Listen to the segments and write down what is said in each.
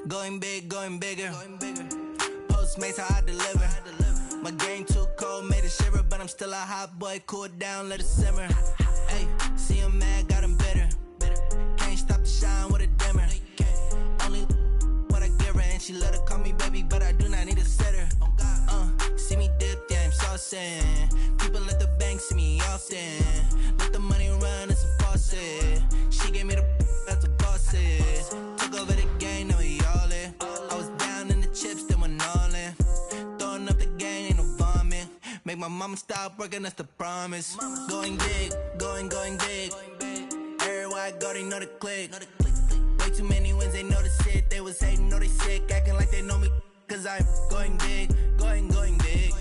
Going big, going bigger. Postmates how I deliver. My game too cold, made it shiver, but I'm still a hot boy. Cool it down, let it simmer. Hey, see him mad, got him bitter. Can't stop the shine with a dimmer. Only what I give her, and she let her call me baby, but I do not need a sitter. See me dip, yeah, I'm saucing. People at the bank see me often. Let the money run, it's a faucet. She gave me the that's a boss is. Took over the game, now we all in. I was down in the chips, then went all in. Throwing up the game, ain't no vomit. Make my mama stop working, that's the promise. Going big, going big. Everywhere I go, they know the click. Way too many wins, they notice it. They was hating, know they sick, acting like they know me. Cause I'm going big, going big.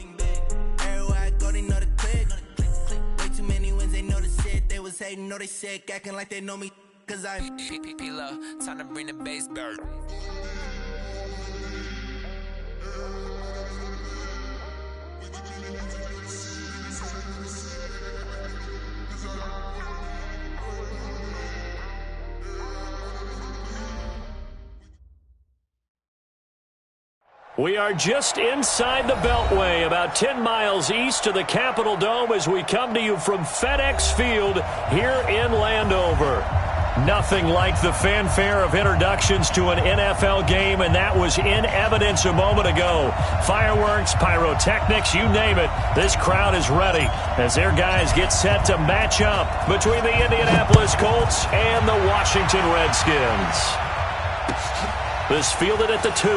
Everywhere I go, they know the click. Way too many wins, they know the shit. They was hating, know they sick, acting like they know me. Cause I'm P-P-P-Lo, time to bring the bass back. We are just inside the Beltway, about 10 miles east of the Capitol Dome as we come to you from FedEx Field here in Landover. Nothing like the fanfare of introductions to an NFL game, and that was in evidence a moment ago. Fireworks, pyrotechnics, you name it. This crowd is ready as their guys get set to match up between the Indianapolis Colts and the Washington Redskins. This fielded at the 2.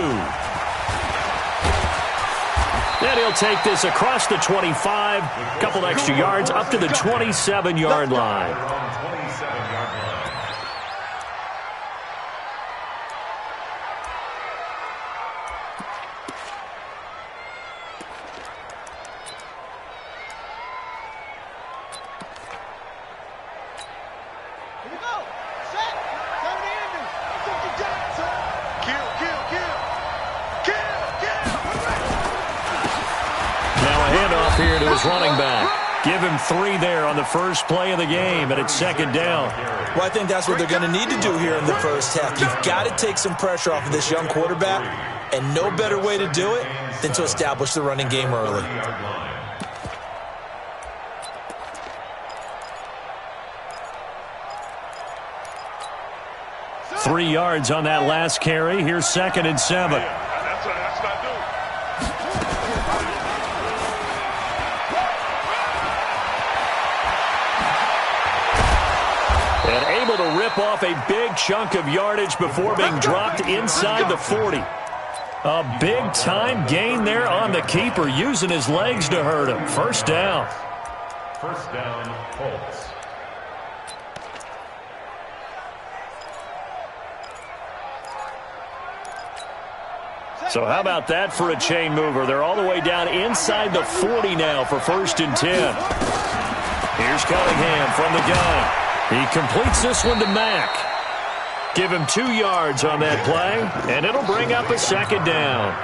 And he'll take this across the 25, a couple extra yards up to the 27-yard line. Here to his running back. Give him 3 there on the first play of the game, and it's second down. Well, I think that's what they're going to need to do here in the first half. You've got to take some pressure off of this young quarterback, and no better way to do it than to establish the running game early. Three yards on that last carry. Here's 2nd and 7. Able to rip off a big chunk of yardage before being dropped inside the 40. A big-time gain there on the keeper, using his legs to hurt him. First down. First down, Colts. So how about that for a chain mover? They're all the way down inside the 40 now for 1st and 10. Here's Cunningham from the gun. He completes this one to Mack. Give him 2 yards on that play, and it'll bring up a second down.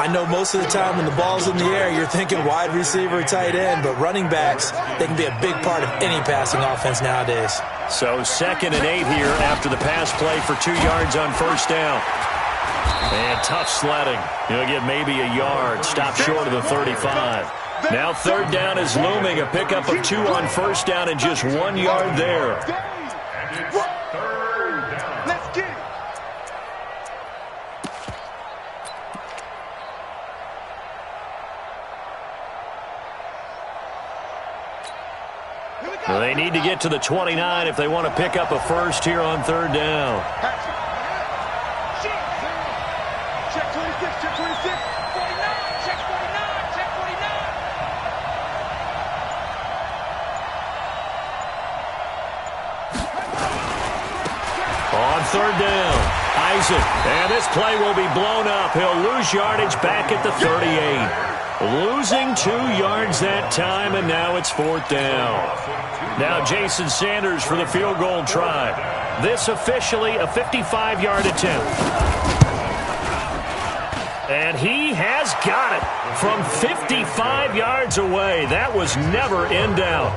I know most of the time when the ball's in the air, you're thinking wide receiver, tight end, but running backs, they can be a big part of any passing offense nowadays. So 2nd and 8 here after the pass play for 2 yards on first down. And tough sledding. He'll get maybe a yard, stop short of the 35. Now 3rd down is looming, a pickup of 2 on first down and just 1 yard there. And it's 3rd down. Let's get it. Well, they need to get to the 29 if they want to pick up a first here on 3rd down. Check 26, check 26. 49, check 49, check 49. On 3rd down, Isaac. And this play will be blown up. He'll lose yardage back at the 38. Losing 2 yards that time, and now it's 4th down. Now Jason Sanders for the field goal try. This officially a 55-yard attempt. And he has got it from 55 yards away. That was never in doubt.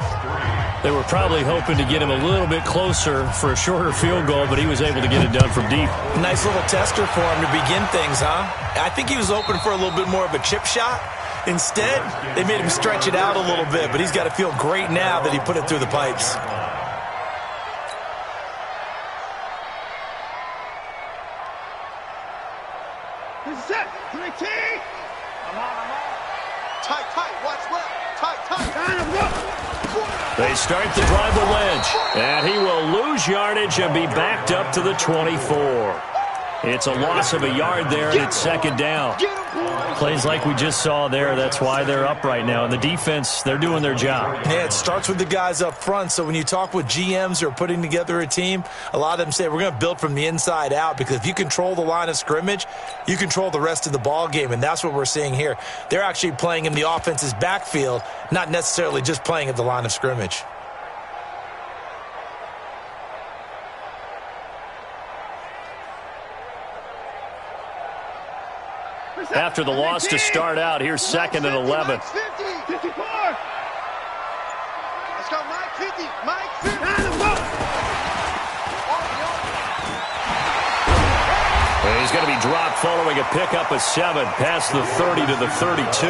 They were probably hoping to get him a little bit closer for a shorter field goal, but he was able to get it done from deep. Nice little tester for him to begin things, huh? I think he was hoping for a little bit more of a chip shot. Instead, they made him stretch it out a little bit, but he's got to feel great now that he put it through the pipes. Set. 3 T. I'm on. Tight. Watch left. Tight. They start the drive with Lynch, and he will lose yardage and be backed up to the 24. It's a loss of a yard there, and it's second down. Plays like we just saw there, that's why they're up right now. And the defense, they're doing their job. Yeah, it starts with the guys up front. So when you talk with GMs who are putting together a team, a lot of them say we're going to build from the inside out, because if you control the line of scrimmage, you control the rest of the ball game, and that's what we're seeing here. They're actually playing in the offense's backfield, not necessarily just playing at the line of scrimmage. After the loss to start out, here's second and 11. 54. Let's go, Mike 50. Mike 50. And he's going to be dropped following a pickup of 7 past the 30 to the 32.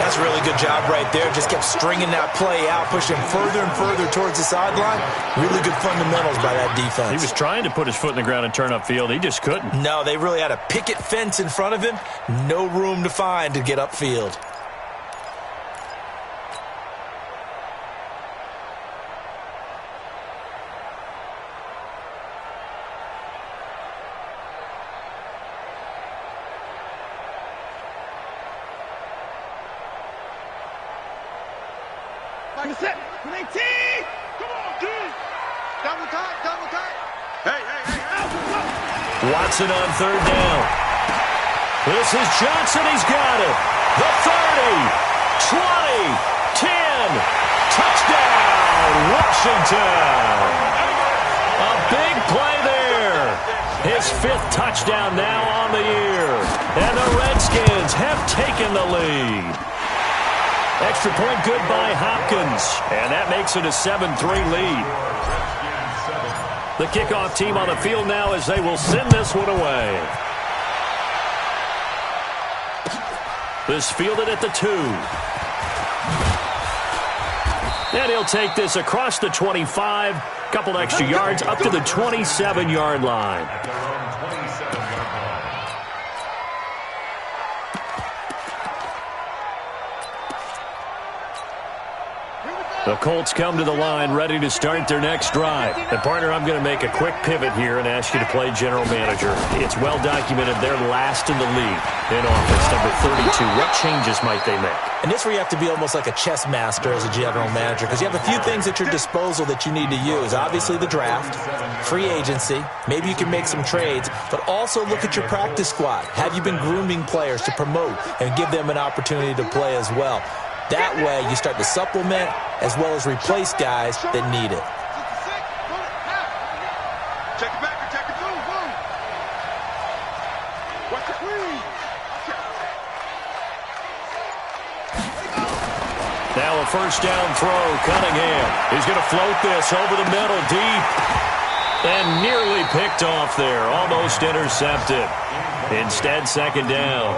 That's a really good job right there. Just kept stringing that play out, pushing further and further towards the sideline. Really good fundamentals by that defense. He was trying to put his foot in the ground and turn upfield. He just couldn't. No, they really had a picket fence in front of him. No room to find to get upfield. Set. 18. Come on, dude. Double time. Hey. Watson on third down. This is Johnson. He's got it. The 30, 20, 10. Touchdown, Washington. A big play there. His 5th touchdown now on the year. And the Redskins have taken the lead. Extra point good by Hopkins. And that makes it a 7-3 lead. The kickoff team on the field now as they will send this one away. This fielded at the 2. And he'll take this across the 25. Couple extra yards up to the 27-yard line. The Colts come to the line ready to start their next drive. And, partner, I'm going to make a quick pivot here and ask you to play general manager. It's well documented they're last in the league in offense, number 32. What changes might they make? And this where you have to be almost like a chess master as a general manager, because you have a few things at your disposal that you need to use. Obviously the draft, free agency, maybe you can make some trades, but also look at your practice squad. Have you been grooming players to promote and give them an opportunity to play as well? That way, you start to supplement as well as replace guys that need it. Check it back and check it through. Boom. Watch it. Now a first down throw. Cunningham. He's going to float this over the middle deep. And nearly picked off there. Almost intercepted. Instead, second down.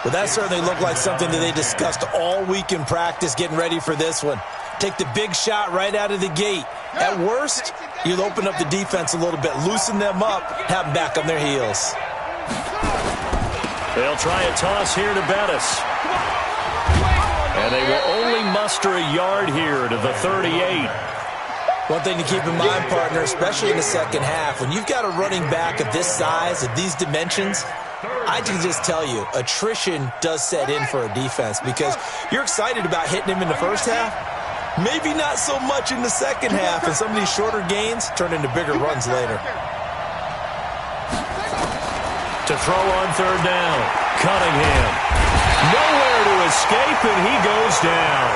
Well, that certainly looked like something that they discussed all week in practice getting ready for this one. Take the big shot right out of the gate. At worst, you'll open up the defense a little bit, loosen them up, have them back on their heels. They'll try a toss here to Bettis. And they will only muster a yard here to the 38. One thing to keep in mind, partner, especially in the second half, when you've got a running back of this size, of these dimensions, I can just tell you, attrition does set in for a defense, because you're excited about hitting him in the first half, maybe not so much in the second half, and some of these shorter gains turn into bigger runs later. To throw on third down, Cunningham. Nowhere to escape, and he goes down.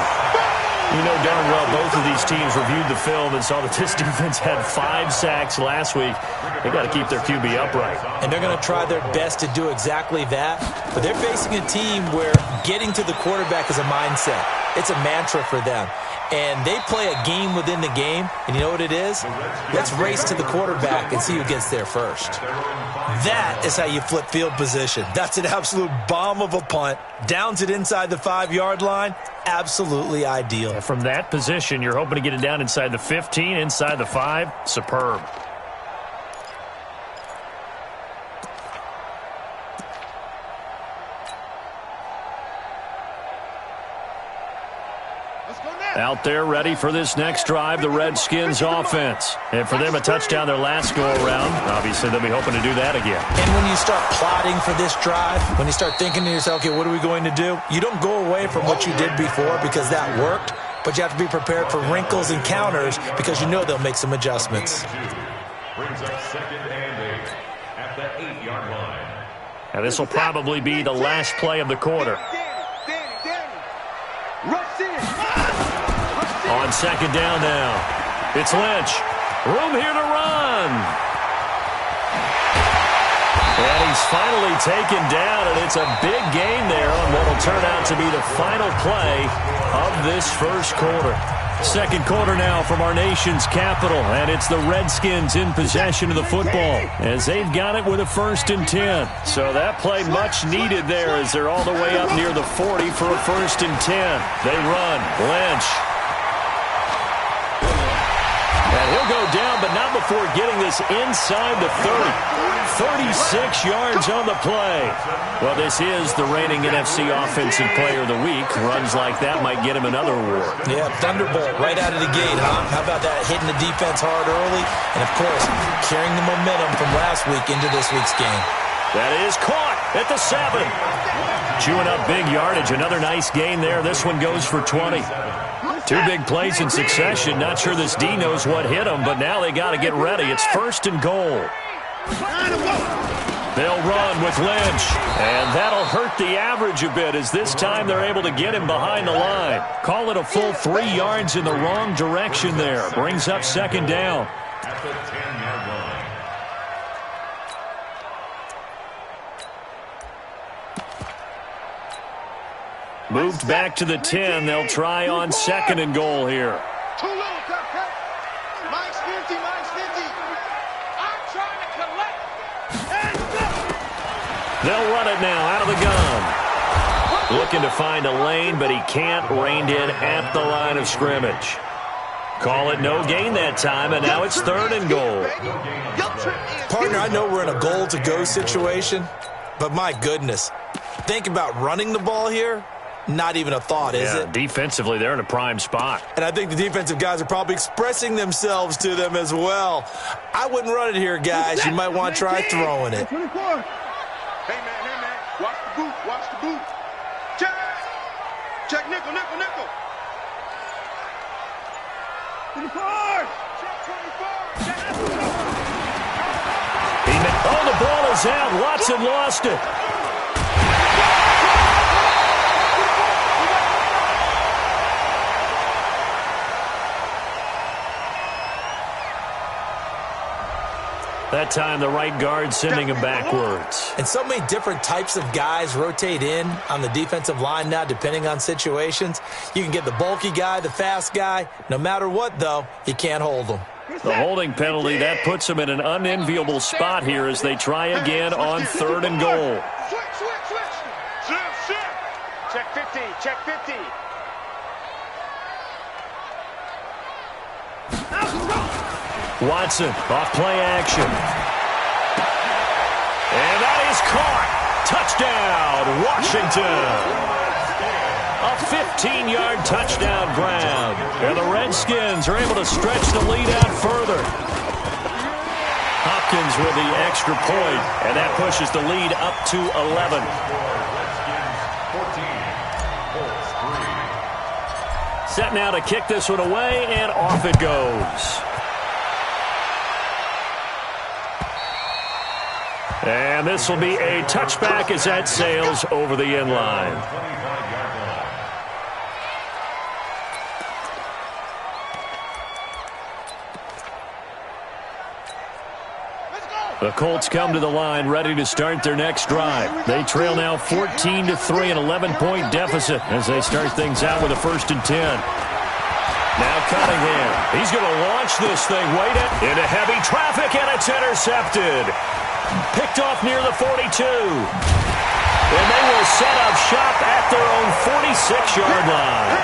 You know darn well both of these teams reviewed the film and saw that this defense had 5 sacks last week. They've got to keep their QB upright. And they're going to try their best to do exactly that. But they're facing a team where getting to the quarterback is a mindset. It's a mantra for them. And they play a game within the game, and you know what it is? Let's race to the quarterback and see who gets there first. That is how you flip field position. That's an absolute bomb of a punt. Downs it inside the 5-yard line. Absolutely ideal. From that position, you're hoping to get it down inside the 15, inside the 5. Superb. Out there ready for this next drive, the Redskins offense. And for them, a touchdown their last go-around. Obviously, they'll be hoping to do that again. And when you start plotting for this drive, when you start thinking to yourself, okay, what are we going to do? You don't go away from what you did before because that worked, but you have to be prepared for wrinkles and counters because you know they'll make some adjustments. Brings up 2nd and 8 at the 8-yard line. Now, this will probably be the last play of the quarter. On 2nd down now. It's Lynch. Room here to run. And he's finally taken down, and it's a big gain there on what will turn out to be the final play of this first quarter. Second quarter now from our nation's capital, and it's the Redskins in possession of the football as they've got it with a 1st and 10. So that play much needed there as they're all the way up near the 40 for a 1st and 10. They run. Lynch. And he'll go down, but not before getting this inside the 30. 36 yards on the play. Well, this is the reigning NFC Offensive Player of the Week. Runs like that might get him another award. Yeah, thunderbolt right out of the gate, huh? How about that? Hitting the defense hard early, and, of course, carrying the momentum from last week into this week's game. That is caught at the 7. Chewing up big yardage. Another nice gain there. This one goes for 20. 2 big plays in succession. Not sure this D knows what hit him, but now they got to get ready. It's 1st and goal. They'll run with Lynch, and that'll hurt the average a bit as this time they're able to get him behind the line. Call it a full 3 yards in the wrong direction there. Brings up 2nd down. At the 10-yard line. Moved back to the 10. They'll try on 2nd and goal here. Too little, cut. Mine's 50, mine's 50. I'm trying to collect. And go. They'll run it now out of the gun. Looking to find a lane, but he can't. Reined in at the line of scrimmage. Call it no gain that time, and now it's 3rd and goal. Partner, I know we're in a goal-to-go situation, but my goodness, think about running the ball here. Not even a thought, is it? Defensively, they're in a prime spot. And I think the defensive guys are probably expressing themselves to them as well. I wouldn't run it here, guys. You might want to try throwing it. 24. Hey, man. Watch the boot. Check nickel. 24. Check 24. Oh, the ball is out. Watson lost it. That time, the right guard sending him backwards. And so many different types of guys rotate in on the defensive line now, depending on situations. You can get the bulky guy, the fast guy. No matter what, though, you can't hold them. The holding penalty, that puts them in an unenviable spot here as they try again on 3rd and goal. Switch. Check 50. Watson, off play action. And that is caught. Touchdown, Washington. A 15-yard touchdown grab. And the Redskins are able to stretch the lead out further. Hopkins with the extra point, and that pushes the lead up to 11. Set now to kick this one away, and off it goes. And this will be a touchback as that sails over the end line. The Colts come to the line ready to start their next drive. They trail now 14-3, an 11-point deficit as they start things out with a 1st and 10. Now Cunningham. He's going to launch this thing way down into heavy traffic, and it's intercepted. Picked off near the 42. And they will set up shop at their own 46-yard line.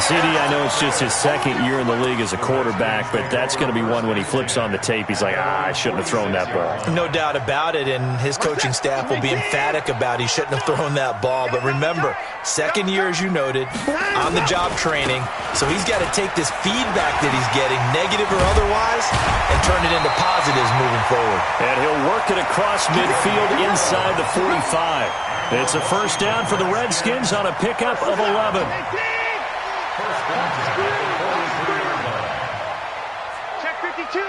CD, I know it's just his second year in the league as a quarterback, but that's going to be one when he flips on the tape. He's like, I shouldn't have thrown that ball. No doubt about it, and his coaching staff will be emphatic about he shouldn't have thrown that ball. But remember, second year, as you noted, on-the-job training, so he's got to take this feedback that he's getting, negative or otherwise, and turn it into positives moving forward. And he'll work it across midfield inside the 45. It's a first down for the Redskins on a pickup of 11. Check 52.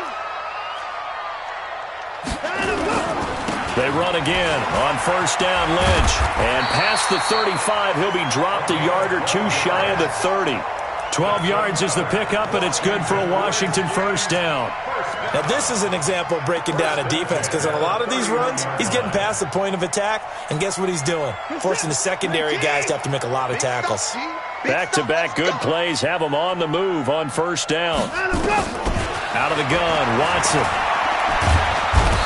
They run again on first down, Lynch. And past the 35, he'll be dropped a yard or two shy of the 30. 12 yards is the pickup, and it's good for a Washington first down. Now, this is an example of breaking down a defense, because on a lot of these runs, he's getting past the point of attack, and guess what he's doing? Forcing the secondary guys to have to make a lot of tackles. Back-to-back good plays have him on the move on first down. Out of the gun, Watson.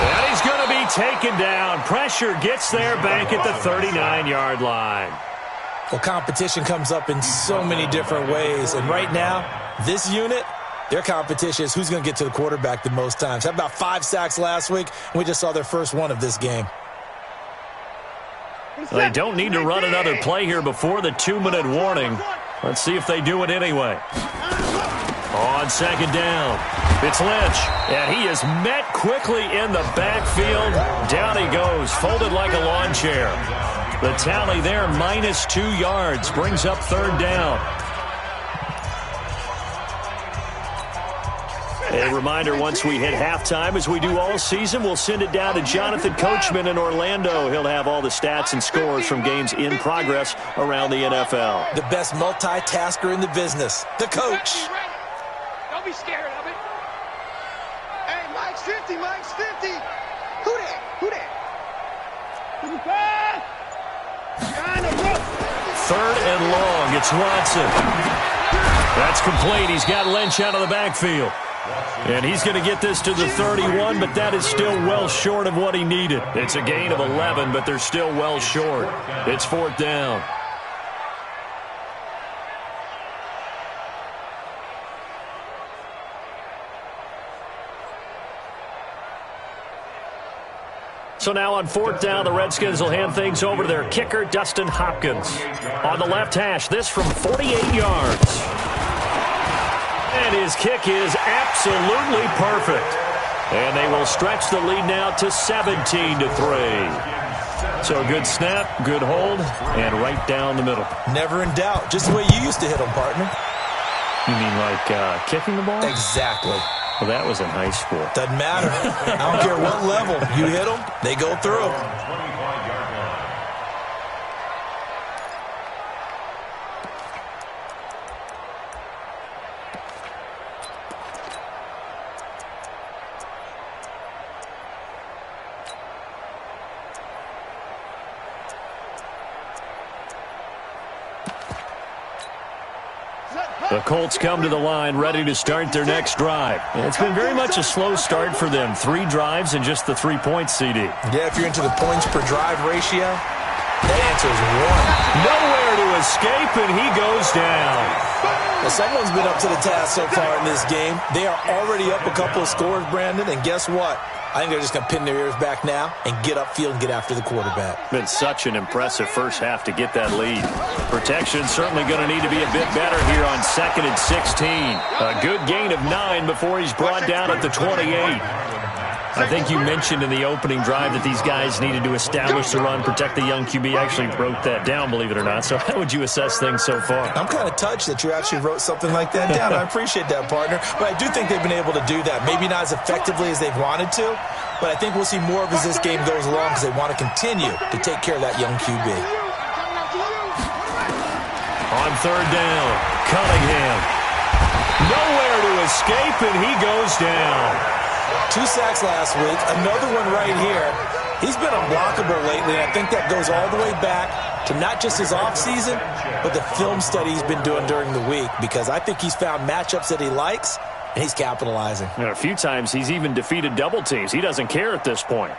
And he's going to be taken down. Pressure gets there back at the 39-yard line. Well, competition comes up in so many different ways, and right now, this unit, their competition is who's going to get to the quarterback the most times. Had about 5 sacks last week, and we just saw their first one of this game. They don't need to run another play here before the 2-minute warning. Let's see if they do it anyway. On second down, it's Lynch, and he is met quickly in the backfield. Down he goes, folded like a lawn chair. The tally there, -2 yards, brings up third down. A reminder, once we hit halftime, as we do all season, we'll send it down to Jonathan Coachman in Orlando. He'll have all the stats and scores from games in progress around the NFL. The best multitasker in the business, the coach. Don't be scared of it. Hey, Mike's 50, Mike's 50. Who that? Who that? Third and long, it's Watson. That's complete. He's got Lynch out of the backfield. And he's going to get this to the 31, but that is still well short of what he needed. It's a gain of 11, but they're still well short. It's fourth down. So now on fourth down, the Redskins will hand things over to their kicker, Dustin Hopkins. On the left hash, this from 48 yards. And his kick is absolutely perfect. And they will stretch the lead now to 17-3. So good snap, good hold, and right down the middle. Never in doubt. Just the way you used to hit them, partner. You mean like kicking the ball? Exactly. Well, that was in high school. Doesn't matter. I don't care what level. You hit them, they go through. The Colts come to the line ready to start their next drive. It's been very much a slow start for them. 3 drives and just the 3 points, CD. Yeah, if you're into the points per drive ratio, that answer is 1. Nowhere to escape, and he goes down. Well, someone's been up to the task so far in this game. They are already up a couple of scores, Brandon, and guess what? I think they're just going to pin their ears back now and get upfield and get after the quarterback. Been such an impressive first half to get that lead. Protection certainly going to need to be a bit better here on 2nd and 16. A good gain of 9 before he's brought down at the 28. I think you mentioned in the opening drive that these guys needed to establish the run, protect the young QB. Actually wrote that down, believe it or not. So how would you assess things so far? I'm kind of touched that you actually wrote something like that down. I appreciate that, partner. But I do think they've been able to do that. Maybe not as effectively as they've wanted to, but I think we'll see more of as this game goes along because they want to continue to take care of that young QB. On third down, Cunningham. Nowhere to escape, and he goes down. 2 sacks last week, another one right here. He's been unblockable lately, and I think that goes all the way back to not just his offseason, but the film study he's been doing during the week, because I think he's found matchups that he likes, and he's capitalizing. And a few times he's even defeated double teams. He doesn't care at this point.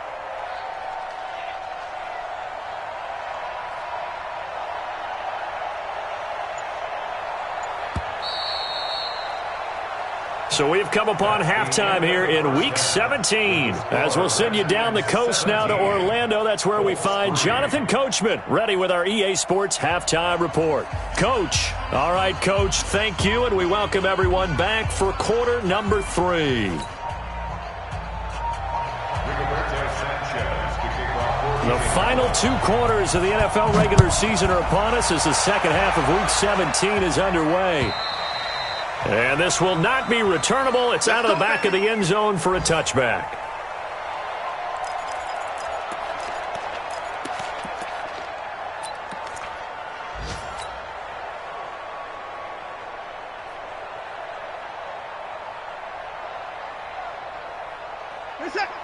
So we've come upon halftime here in Week 17. As we'll send you down the coast now to Orlando, that's where we find Jonathan Coachman, ready with our EA Sports Halftime Report. Coach. All right, Coach, thank you, and we welcome everyone back for quarter number 3. The final 2 quarters of the NFL regular season are upon us as the second half of Week 17 is underway. And this will not be returnable. It's out of the back of the end zone for a touchback.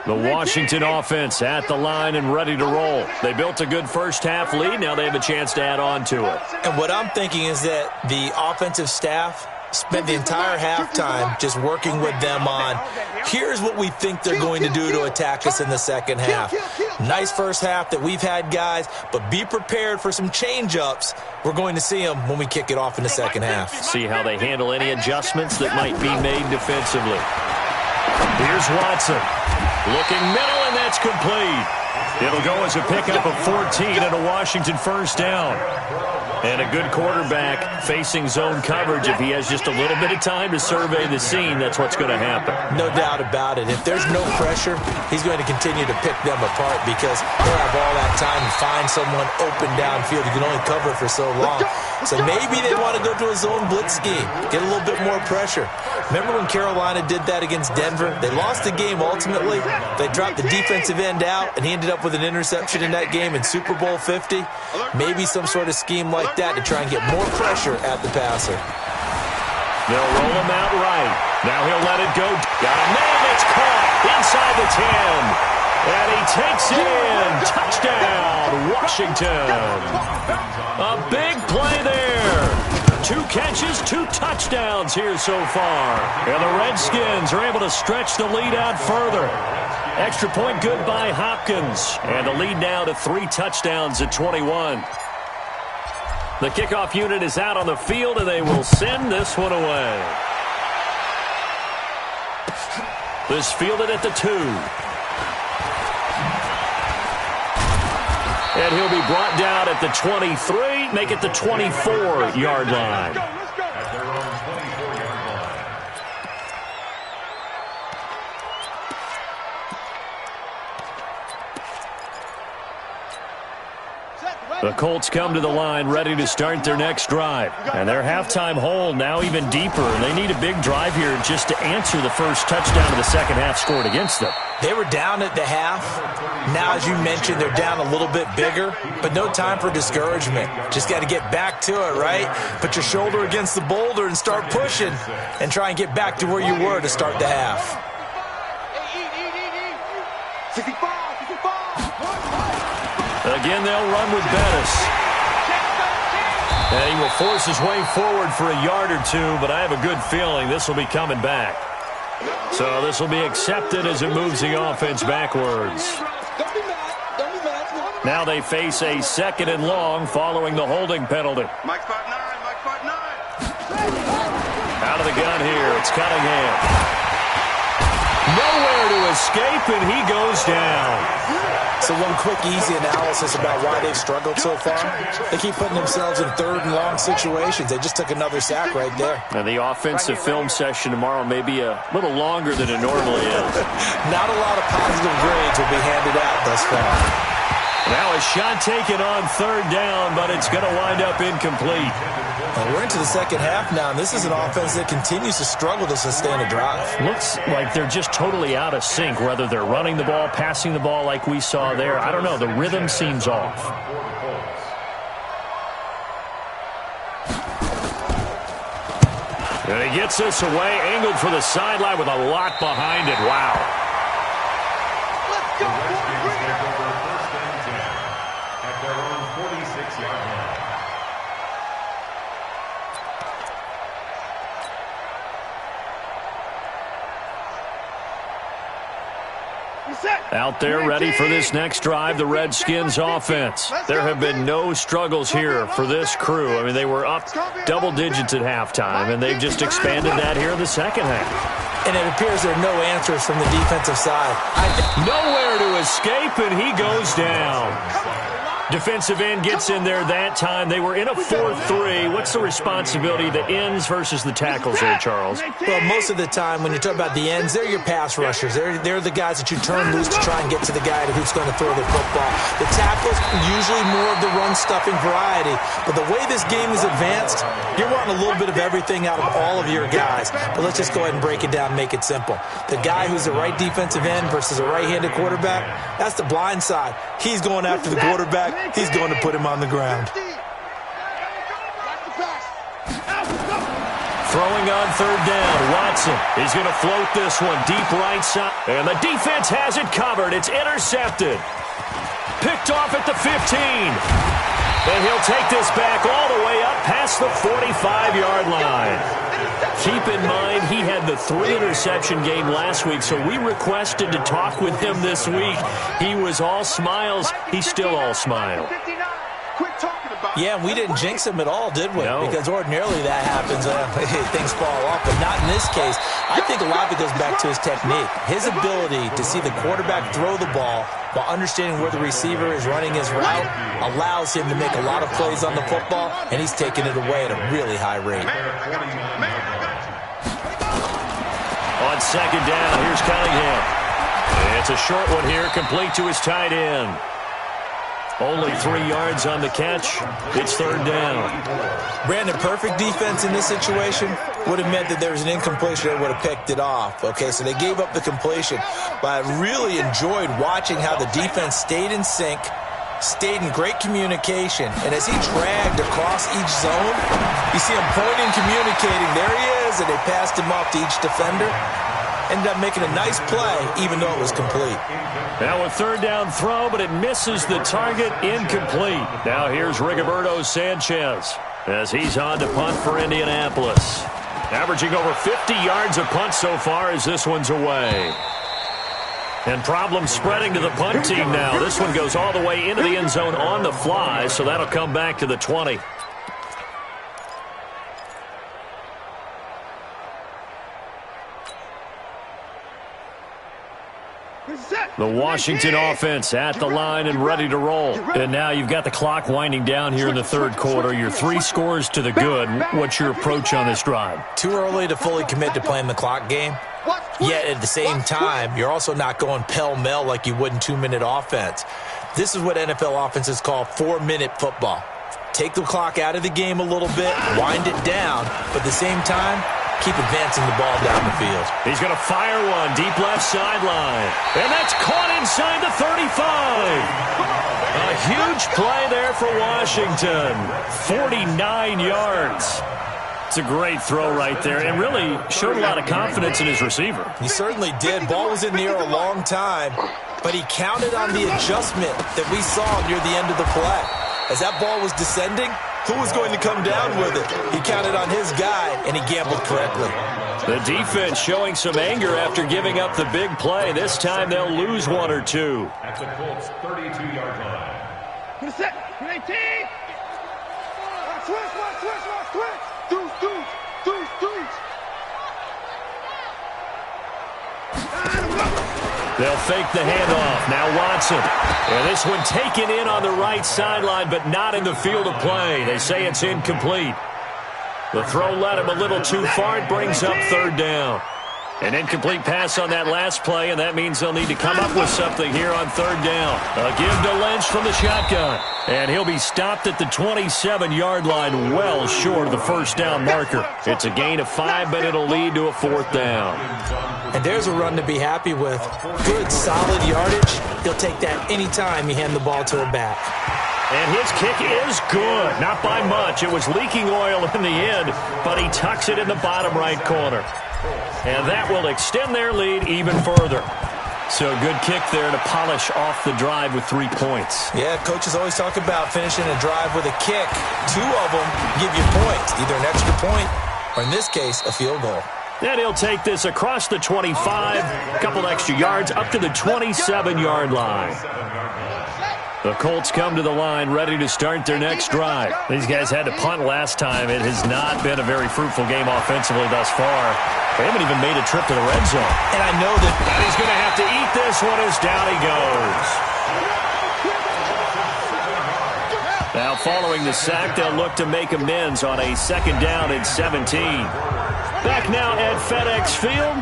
The Washington offense at the line and ready to roll. They built a good first half lead. Now they have a chance to add on to it. And what I'm thinking is that the offensive staff spent the entire halftime just working with them on, here's what we think they're going to do to attack us in the second half. Nice first half that we've had, guys, but be prepared for some change-ups. We're going to see them when we kick it off in the second half. See how they handle any adjustments that might be made defensively. Here's Watson. Looking middle, and that's complete. It'll go as a pickup of 14 and a Washington first down. And a good quarterback facing zone coverage. If he has just a little bit of time to survey the scene, that's what's going to happen. No doubt about it. If there's no pressure, he's going to continue to pick them apart because he'll have all that time to find someone open downfield. You can only cover for so long. So maybe they want to go to a zone blitz scheme, get a little bit more pressure. Remember when Carolina did that against Denver? They lost the game ultimately. They dropped the defensive end out, and he ended up with an interception in that game in Super Bowl 50. Maybe some sort of scheme like that to try and get more pressure at the passer. They'll roll him out right. Now he'll let it go. Got a man that's caught inside the 10. And he takes it in. Touchdown, Washington. A big play there. 2 catches, 2 touchdowns here so far. And the Redskins are able to stretch the lead out further. Extra point good by Hopkins. And the lead now to 3 touchdowns at 21. The kickoff unit is out on the field, and they will send this one away. This fielded at the 2. And he'll be brought down at the 23, make it the 24-yard line. At their own 24-yard line. The Colts come to the line ready to start their next drive. And their halftime hole now even deeper. And they need a big drive here just to answer the first touchdown of the second half scored against them. They were down at the half. Now, as you mentioned, they're down a little bit bigger, but no time for discouragement. Just got to get back to it, right? Put your shoulder against the boulder and start pushing and try and get back to where you were to start the half. Again, they'll run with Bettis. And he will force his way forward for a yard or 2, but I have a good feeling this will be coming back. So this will be accepted as it moves the offense backwards. Now they face a 2nd and long following the holding penalty. Mike Part 9, Mike Part 9. Out of the gun here, it's Cunningham. Nowhere to escape, and he goes down. So one quick, easy analysis about why they've struggled so far. They keep putting themselves in 3rd and long situations. They just took another sack right there. And the offensive film session tomorrow may be a little longer than it normally is. Not a lot of positive grades will be handed out thus far. Now a shot taken on 3rd down, but it's going to wind up incomplete. And we're into the second half now, and this is an offense that continues to struggle to sustain a drive. Looks like they're just totally out of sync, whether they're running the ball, passing the ball like we saw there. I don't know. The rhythm seems off. And he gets this away, angled for the sideline with a lot behind it. Wow. Let's go, 6-yard line. Out there ready for this next drive, the Redskins offense. There have been no struggles here for this crew. I mean, they were up double digits at halftime, and they've just expanded that here in the second half. And it appears there are no answers from the defensive side. Nowhere to escape, and he goes down. Defensive end gets in there that time. They were in a 4-3. What's the responsibility, the ends versus the tackles there, Charles? Well, most of the time when you talk about the ends, they're your pass rushers. They're the guys that you turn loose to try and get to the guy who's going to throw the football. The tackles, usually more of the run-stuffing variety. But the way this game is advanced, you're wanting a little bit of everything out of all of your guys. But let's just go ahead and break it down and make it simple. The guy who's the right defensive end versus a right-handed quarterback, that's the blind side. He's going after the quarterback. He's going to put him on the ground. Throwing on third down, Watson. He's going to float this one deep right side. And the defense has it covered. It's intercepted. Picked off at the 15. And he'll take this back all the way up past the 45-yard line. Keep in mind, he had the 3-interception game last week, so we requested to talk with him this week. He was all smiles. He's still all smile. Yeah, we didn't jinx him at all, did we? No. Because ordinarily that happens. Things fall off, but not in this case. I think a lot of it goes back to his technique. His ability to see the quarterback throw the ball while understanding where the receiver is running his route allows him to make a lot of plays on the football, and he's taking it away at a really high rate. On second down, here's Cunningham. It's a short one here, complete to his tight end. Only 3 yards on the catch. It's third down. Brandon, perfect defense in this situation would have meant that there was an incompletion. They would have picked it off. Okay, so they gave up the completion. But I really enjoyed watching how the defense stayed in sync, stayed in great communication. And as he dragged across each zone, you see him pointing, communicating. There he is, and they passed him off to each defender. Ended up making a nice play, even though it was complete. Now a third down throw, but it misses the target, incomplete. Now here's Rigoberto Sanchez as he's on to punt for Indianapolis. Averaging over 50 yards a punt so far as this one's away. And problems spreading to the punt team now. This one goes all the way into the end zone on the fly, so that'll come back to the 20. The Washington offense at the line and ready to roll. And now you've got the clock winding down here in the third quarter. You're 3 scores to the good. What's your approach on this drive? Too early to fully commit to playing the clock game. Yet at the same time, you're also not going pell-mell like you would in 2-minute offense. This is what NFL offenses call 4-minute football. Take the clock out of the game a little bit, wind it down, but at the same time, keep advancing the ball down the field. He's going to fire one deep left sideline. And that's caught inside the 35. A huge play there for Washington. 49 yards. It's a great throw right there and really showed a lot of confidence in his receiver. He certainly did. Ball was in the air a long time, but he counted on the adjustment that we saw near the end of the play. As that ball was descending, who was going to come down with it? He counted on his guy, and he gambled correctly. The defense showing some anger after giving up the big play. This time they'll lose 1 or 2. At the Colts' 32-yard line. Switch. They'll fake the handoff. Now Watson. And this one taken in on the right sideline, but not in the field of play. They say it's incomplete. The throw led him a little too far. It brings up third down. An incomplete pass on that last play, and that means they'll need to come up with something here on third down. A give to Lynch from the shotgun. And he'll be stopped at the 27-yard line, well short of the first down marker. It's a gain of 5, but it'll lead to a fourth down. And there's a run to be happy with. Good, solid yardage. He'll take that anytime you hand the ball to a back. And his kick is good. Not by much. It was leaking oil in the end, but he tucks it in the bottom right corner. And that will extend their lead even further. So a good kick there to polish off the drive with 3 points. Yeah, coaches always talk about finishing a drive with a kick. 2 of them give you points, either an extra point or, in this case, a field goal. And he'll take this across the 25, a couple extra yards, up to the 27-yard line. The Colts come to the line ready to start their next drive. These guys had to punt last time. It has not been a very fruitful game offensively thus far. They haven't even made a trip to the red zone. And I know that he's going to have to eat this one as down he goes. Now following the sack, they'll look to make amends on a 2nd down and 17. Back now at FedEx Field.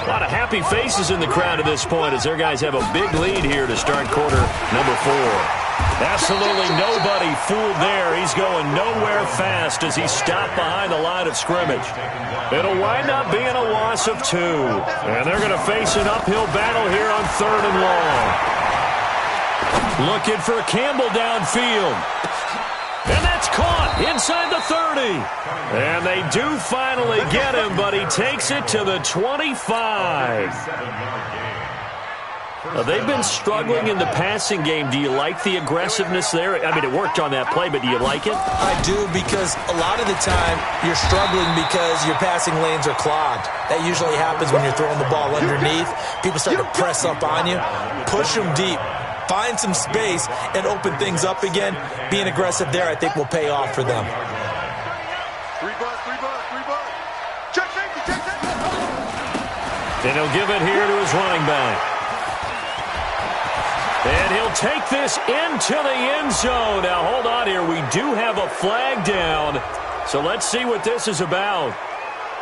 A lot of happy faces in the crowd at this point as their guys have a big lead here to start quarter number 4. Absolutely nobody fooled there. He's going nowhere fast as he stopped behind the line of scrimmage. It'll wind up being a loss of 2. And they're going to face an uphill battle here on 3rd and long. Looking for Campbell downfield. And that's caught inside the 30. And they do finally get him, but he takes it to the 25. They've been struggling in the passing game. Do you like the aggressiveness there? I mean, it worked on that play, but do you like it? I do, because a lot of the time you're struggling because your passing lanes are clogged. That usually happens when you're throwing the ball underneath. People start to press up on you. Push them deep. Find some space and open things up again. Being aggressive there, I think, will pay off for them. Check safety. And he'll give it here to his running back. And he'll take this into the end zone. Now, hold on here. We do have a flag down. So let's see what this is about.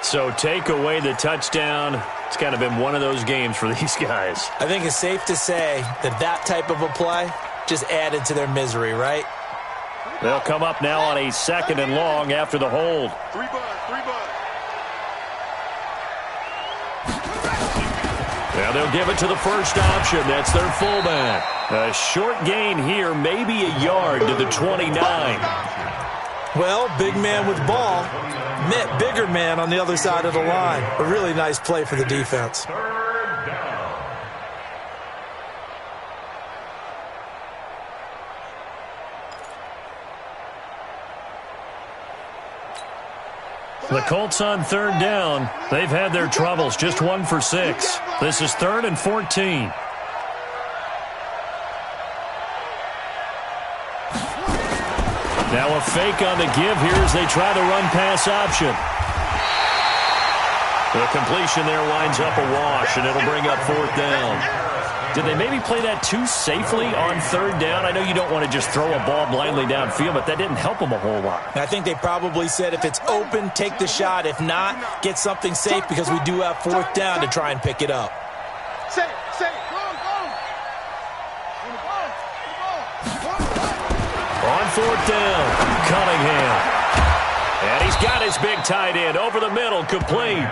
So take away the touchdown. It's kind of been one of those games for these guys. I think it's safe to say that that type of a play just added to their misery, right? They'll come up now on a 2nd and long after the hold. 3 bud. Now they'll give it to the first option. That's their fullback. A short gain here, maybe a yard to the 29. Well, big man with ball met bigger man on the other side of the line. A really nice play for the defense. The Colts on 3rd down. They've had their troubles. Just 1 for 6. This is 3rd and 14. Now a fake on the give here as they try the run-pass option. The completion there winds up a wash, and it'll bring up 4th down. Did they maybe play that too safely on 3rd down? I know you don't want to just throw a ball blindly downfield, but that didn't help them a whole lot. I think they probably said if it's open, take the shot. If not, get something safe because we do have 4th down to try and pick it up. Safe. On 4th down, Cunningham. And he's got his big tight end over the middle, complete.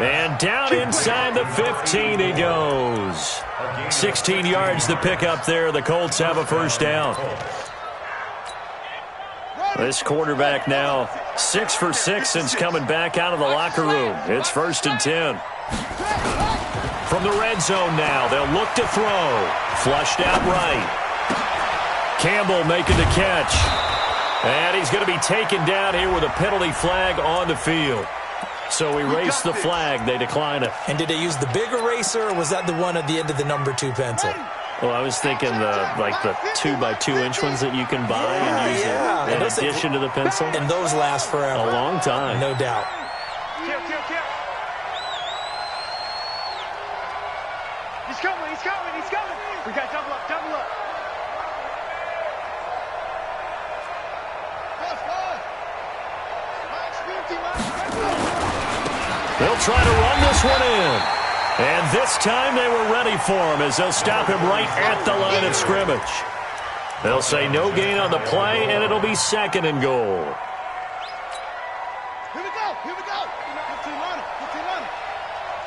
And down inside the 15 he goes. 16 yards to pick up there. The Colts have a first down. This quarterback now 6 for 6 since coming back out of the locker room. It's 1st and 10. From the red zone now, they'll look to throw. Flushed out right. Campbell making the catch. And he's going to be taken down here with a penalty flag on the field. So erase the flag. They decline it. And did they use the big eraser, or was that the one at the end of the number 2 pencil? Well, I was thinking the 2x2-inch ones that you can buy and use in addition to the pencil. And those last forever. A long time. No doubt. Kill. He's coming. We got double up. They'll try to run this one in. And this time they were ready for him as they'll stop him right at the line of scrimmage. They'll say no gain on the play, and it'll be 2nd and goal. Here we go. 15 on it.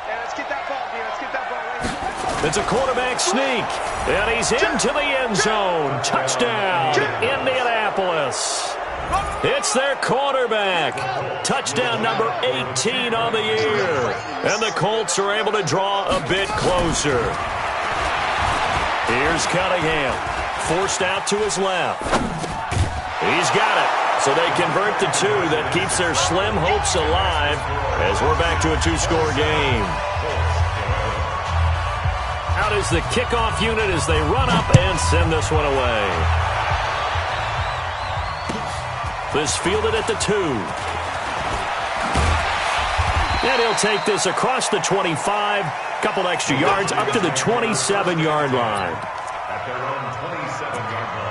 Yeah, let's get that ball, dude. Let's get that ball right. It's a quarterback sneak, and he's into the end zone. Touchdown, Indianapolis. It's their quarterback. Touchdown number 18 on the year. And the Colts are able to draw a bit closer. Here's Cunningham. Forced out to his left. He's got it. So they convert the 2. That keeps their slim hopes alive as we're back to a 2-score game. Out is the kickoff unit as they run up and send this one away. This fielded at the 2. And he'll take this across the 25. Couple extra yards up to the 27-yard line. At their own 27-yard line.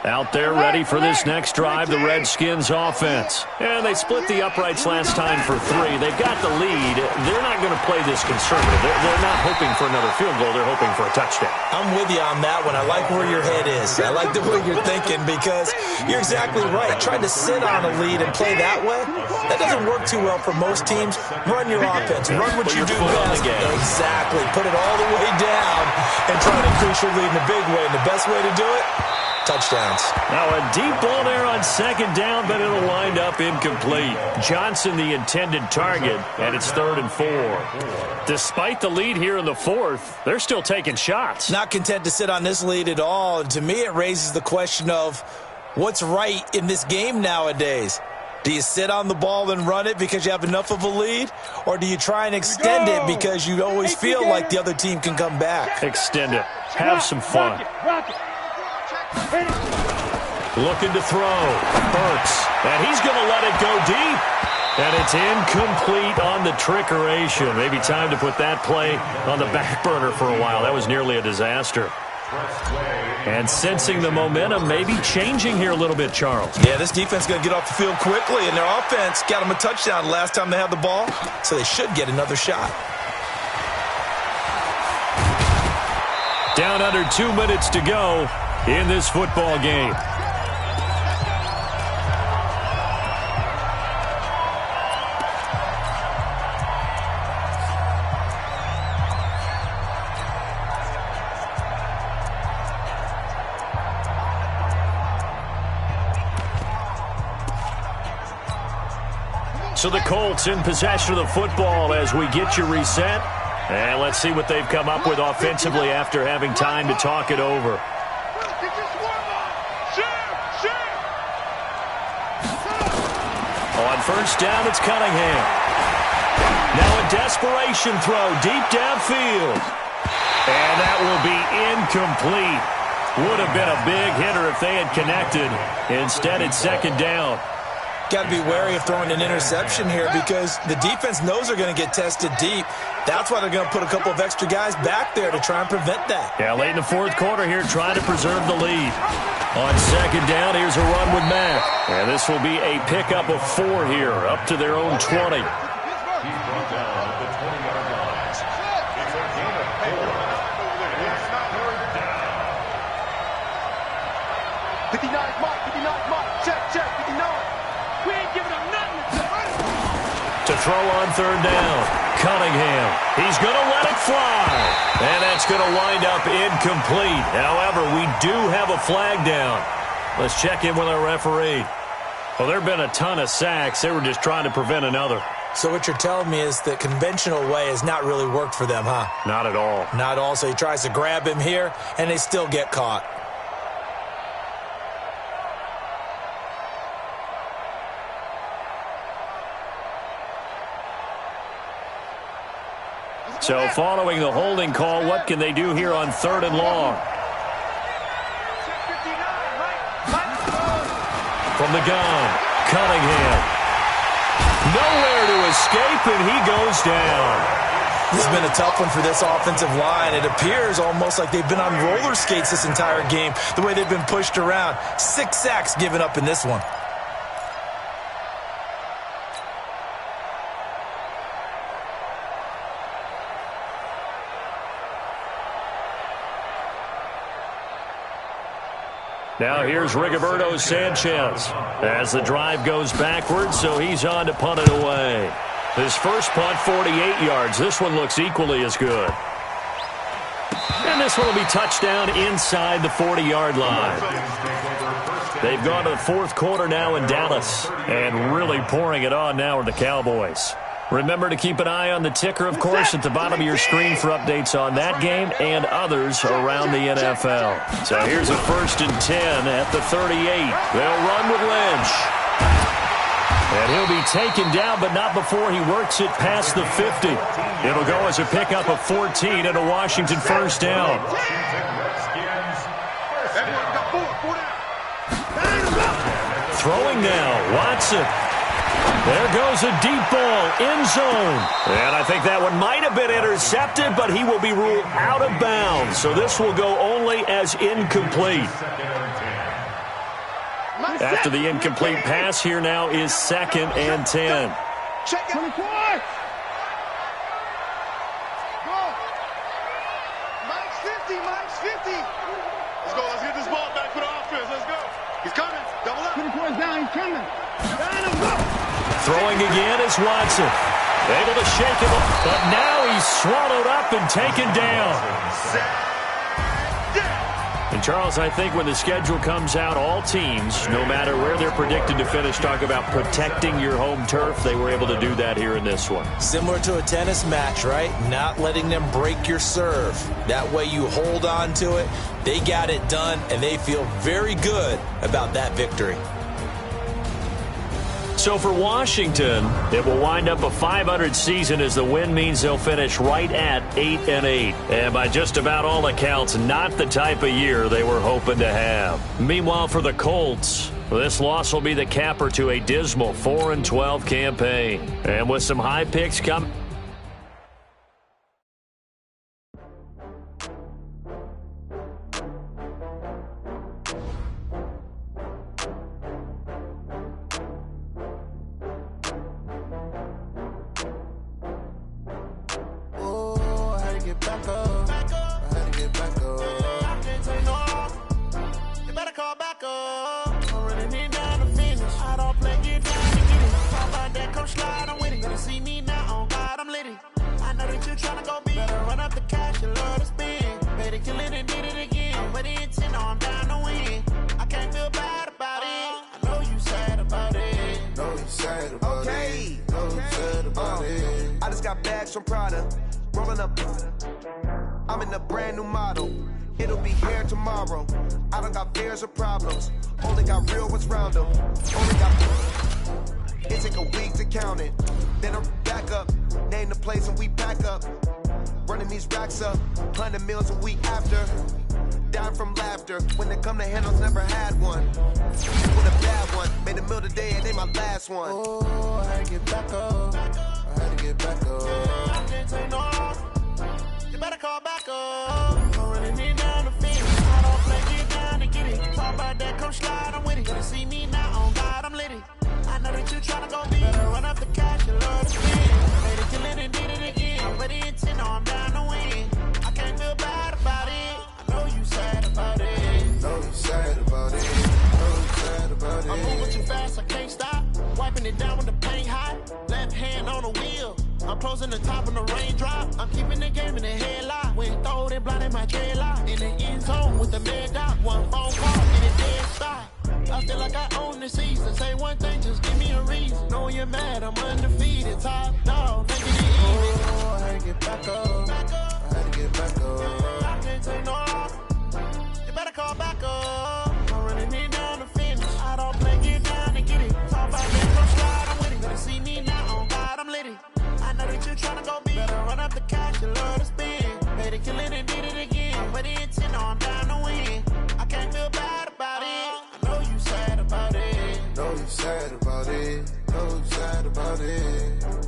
Out there ready for this next drive, the Redskins offense. And they split the uprights last time for 3. They've got the lead. They're not going to play this conservative. They're not hoping for another field goal. They're hoping for a touchdown. I'm with you on that one. I like where your head is. I like the way you're thinking because you're exactly right. Trying to sit on a lead and play that way, that doesn't work too well for most teams. Run your offense. Run what you do best. Exactly. Put it all the way down and try to increase your lead in a big way. And the best way to do it, touchdowns. Now a deep ball there on second down, but it'll wind up incomplete. Johnson the intended target, and it's 3rd and 4. Despite the lead here in the 4th, they're still taking shots. Not content to sit on this lead at all. And to me, it raises the question of what's right in this game nowadays. Do you sit on the ball and run it because you have enough of a lead? Or do you try and extend it because you always feel like the other team can come back? Extend it. Have some fun. Looking to throw. Burks. And he's going to let it go deep. And it's incomplete on the trickeration. Maybe time to put that play on the back burner for a while. That was nearly a disaster. And sensing the momentum maybe changing here a little bit, Charles. Yeah, this defense is going to get off the field quickly, and their offense got them a touchdown last time they had the ball, so they should get another shot. Down under 2 minutes to go in this football game. So the Colts in possession of the football as we get you reset. And let's see what they've come up with offensively after having time to talk it over. On first down, it's Cunningham. Now a desperation throw deep downfield. And that will be incomplete. Would have been a big hitter if they had connected. Instead, it's second down. Got to be wary of throwing an interception here because the defense knows they're going to get tested deep. That's why they're going to put a couple of extra guys back there to try and prevent that. Yeah, late in the fourth quarter here, trying to preserve the lead. On second down, here's a run with Mack. And this will be a pickup of 4 here, up to their own 20. He's brought down at the 20-yard line. It's a gain of 4. It's third down. 59 mark, 59 mark. Check, 59. We ain't giving them nothing. To throw on third down, Cunningham. He's going to let it fly. And that's going to wind up incomplete. However, we do have a flag down. Let's check in with our referee. Well, there have been a ton of sacks. They were just trying to prevent another. So what you're telling me is the conventional way has not really worked for them, huh? Not at all. Not at all. So he tries to grab him here, and they still get caught. So following the holding call, what can they do here on third and long? From the gun, Cunningham. Nowhere to escape, and he goes down. This has been a tough one for this offensive line. It appears almost like they've been on roller skates this entire game, the way they've been pushed around. 6 sacks given up in this one. Now here's Rigoberto Sanchez as the drive goes backwards, so he's on to punt it away. His first punt, 48 yards. This one looks equally as good. And this one will be touchdown inside the 40-yard line. They've gone to the fourth quarter now in Dallas, and really pouring it on now are the Cowboys. Remember to keep an eye on the ticker, of course, at the bottom of your screen for updates on that game and others around the NFL. So here's a 1st and 10 at the 38. They'll run with Lynch. And he'll be taken down, but not before he works it past the 50. It'll go as a pickup of 14 and a Washington first down. Throwing now, Watson. There goes a deep ball, end zone. And I think that one might have been intercepted, but he will be ruled out of bounds. So this will go only as incomplete. After the incomplete pass, here now is 2nd and 10. Check it. 24. Go. Mike's 50. Mike's 50. Let's go. Let's get this ball back for the offense. Let's go. He's coming. Double up. 24 is down. He's coming. Down and go. Throwing again is Watson. Able to shake him, but now he's swallowed up and taken down. And Charles, I think when the schedule comes out, all teams, no matter where they're predicted to finish, talk about protecting your home turf. They were able to do that here in this one. Similar to a tennis match, right? Not letting them break your serve. That way you hold on to it. They got it done, and they feel very good about that victory. So for Washington, it will wind up a .500 season as the win means they'll finish right at 8-8. And by just about all accounts, not the type of year they were hoping to have. Meanwhile, for the Colts, this loss will be the capper to a dismal 4-12 campaign. And with some high picks coming. I'm in a brand new model. It'll be here tomorrow. I don't got fears or problems. Only got real ones round them. Only got. It take a week to count it. Then I'm back up. Name the place and we pack up. Running these racks up. 100 meals a week after. Dying from laughter. When it come to handles, never had one. With a bad one. Made a meal today and they my last one. Oh, I had to get back up. I had to get back up. I can't take no off. You better call back up. I'm running it down the fence. I don't play, get down and get it. Talk about that, come slide, I'm with it. Gonna see me now, on God, I'm lit it. I know that you tryna go big. Better run up the cash, you love to spend. Made it, kill it, and did it again. But the intent, no, I'm down to win. I can't feel bad about it. I know you sad about it. Know you sad about it. Know you sad about it. I'm moving too fast, I can't stop. Wiping it down with the paint hot. Left hand on the wheel. I'm closing the top on the raindrop. I'm keeping the game in the headlock. When throwed and blinded my dreadlock. In the end zone with the mad dot. One phone call and a dead stop. I feel like I own the season. Say one thing, just give me a reason. Knowing you're mad, I'm undefeated. Top dog, making it easy. Oh, I had to get back up. I had to get back up. I can't take no off. You better call back up. I'm running it down the finish. I don't play, get down and get it. Talk about that, come slide, I'm with it. Gonna see me now, on God, I'm lit it. I know that you tryna go big. Better run up the cash, you love to spend. Made it, kill it, and did it again. But the intent, no, I'm down to win. I can't feel bad about it. I know you sad about it. Know you sad about it. Know you sad about it.